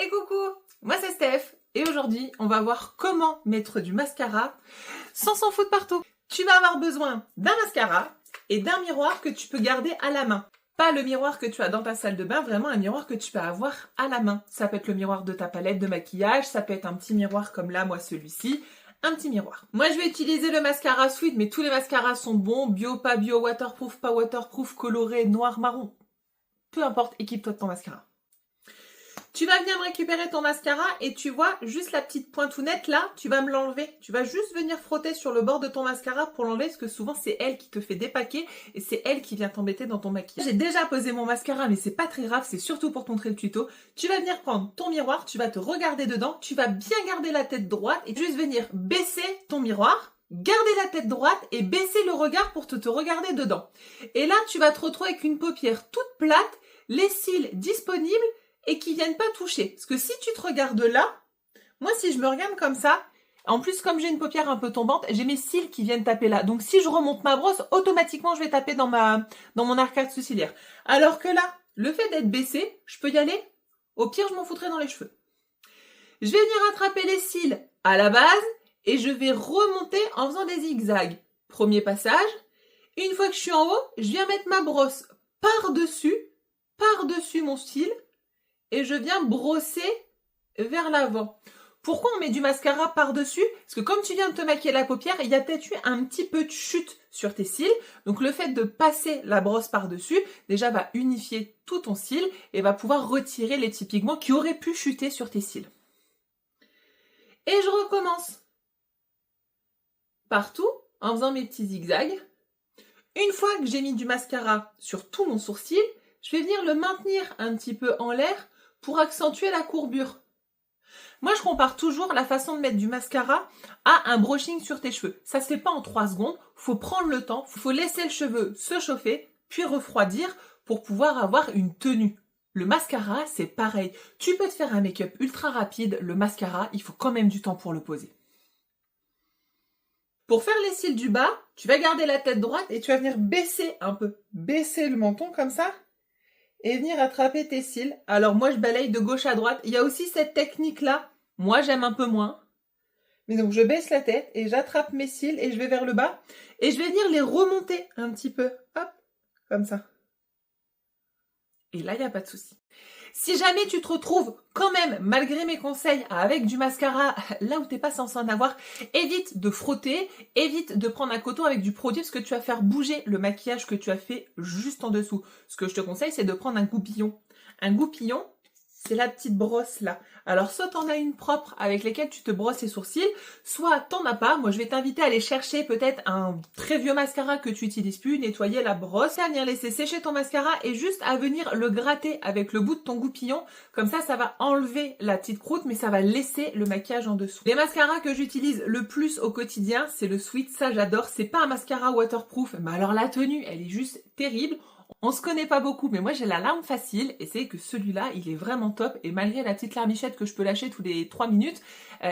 Et coucou, moi c'est Steph et aujourd'hui on va voir comment mettre du mascara sans s'en foutre partout. Tu vas avoir besoin d'un mascara et d'un miroir que tu peux garder à la main. Pas le miroir que tu as dans ta salle de bain, vraiment un miroir que tu peux avoir à la main. Ça peut être le miroir de ta palette de maquillage, ça peut être un petit miroir comme là, moi celui-ci. Un petit miroir. Moi je vais utiliser le mascara Sweet, mais tous les mascaras sont bons, bio, pas bio, waterproof, pas waterproof, coloré, noir, marron. Peu importe, équipe-toi de ton mascara. Tu vas venir me récupérer ton mascara et tu vois juste la petite pointounette là, tu vas me l'enlever. Tu vas juste venir frotter sur le bord de ton mascara pour l'enlever parce que souvent c'est elle qui te fait dépaquer et c'est elle qui vient t'embêter dans ton maquillage. J'ai déjà posé mon mascara mais c'est pas très grave, c'est surtout pour te montrer le tuto. Tu vas venir prendre ton miroir, tu vas te regarder dedans, tu vas bien garder la tête droite et juste venir baisser ton miroir. Garder la tête droite et baisser le regard pour te regarder dedans. Et là, tu vas te retrouver avec une paupière toute plate, les cils disponibles et qui viennent pas toucher. Parce que si tu te regardes là, moi si je me regarde comme ça, en plus comme j'ai une paupière un peu tombante, j'ai mes cils qui viennent taper là. Donc si je remonte ma brosse, automatiquement je vais taper dans mon arcade sourcilière. Alors que là, le fait d'être baissé, je peux y aller. Au pire, je m'en foutrais dans les cheveux. Je vais venir attraper les cils à la base et je vais remonter en faisant des zigzags. Premier passage. Une fois que je suis en haut, je viens mettre ma brosse par-dessus mon cil et je viens brosser vers l'avant. Pourquoi on met du mascara par-dessus? Parce que comme tu viens de te maquiller la paupière, il y a peut-être eu un petit peu de chute sur tes cils. Donc le fait de passer la brosse par-dessus, déjà va unifier tout ton cil et va pouvoir retirer les petits pigments qui auraient pu chuter sur tes cils. Et je recommence. Partout, en faisant mes petits zigzags. Une fois que j'ai mis du mascara sur tout mon sourcil, je vais venir le maintenir un petit peu en l'air pour accentuer la courbure. Moi, je compare toujours la façon de mettre du mascara à un brushing sur tes cheveux. Ça se fait pas en 3 secondes, faut prendre le temps, faut laisser le cheveu se chauffer, puis refroidir pour pouvoir avoir une tenue. Le mascara, c'est pareil. Tu peux te faire un make-up ultra rapide, le mascara, il faut quand même du temps pour le poser. Pour faire les cils du bas, tu vas garder la tête droite et tu vas venir baisser un peu. Baisser le menton comme ça et venir attraper tes cils. Alors moi, je balaye de gauche à droite. Il y a aussi cette technique-là. Moi, j'aime un peu moins. Mais donc, je baisse la tête et j'attrape mes cils et je vais vers le bas. Et je vais venir les remonter un petit peu. Hop, comme ça. Et là, il n'y a pas de souci. Si jamais tu te retrouves quand même, malgré mes conseils, avec du mascara là où t'es pas censé en avoir, évite de frotter, évite de prendre un coton avec du produit parce que tu vas faire bouger le maquillage que tu as fait juste en dessous. Ce que je te conseille, c'est de prendre un goupillon. Un goupillon, c'est la petite brosse là. Alors soit t'en as une propre avec laquelle tu te brosses les sourcils, soit t'en as pas. Moi je vais t'inviter à aller chercher peut-être un très vieux mascara que tu utilises plus, nettoyer la brosse, à venir laisser sécher ton mascara et juste à venir le gratter avec le bout de ton goupillon. Comme ça va enlever la petite croûte mais ça va laisser le maquillage en dessous. Les mascaras que j'utilise le plus au quotidien, c'est le Sweet, ça j'adore. C'est pas un mascara waterproof, mais alors la tenue elle est juste terrible. On se connaît pas beaucoup, mais moi j'ai la larme facile et c'est que celui-là, il est vraiment top et malgré la petite larmichette que je peux lâcher tous les 3 minutes,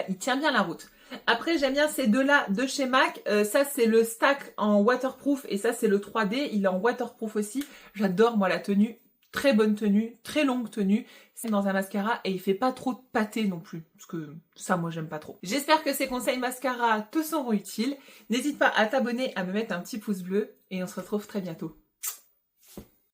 il tient bien la route. Après, j'aime bien ces deux-là de chez MAC. Ça, c'est le stack en waterproof et ça, c'est le 3D. Il est en waterproof aussi. J'adore, moi, la tenue. Très bonne tenue, très longue tenue. C'est dans un mascara et il fait pas trop de pâté non plus. Parce que ça, moi, j'aime pas trop. J'espère que ces conseils mascara te seront utiles. N'hésite pas à t'abonner, à me mettre un petit pouce bleu et on se retrouve très bientôt.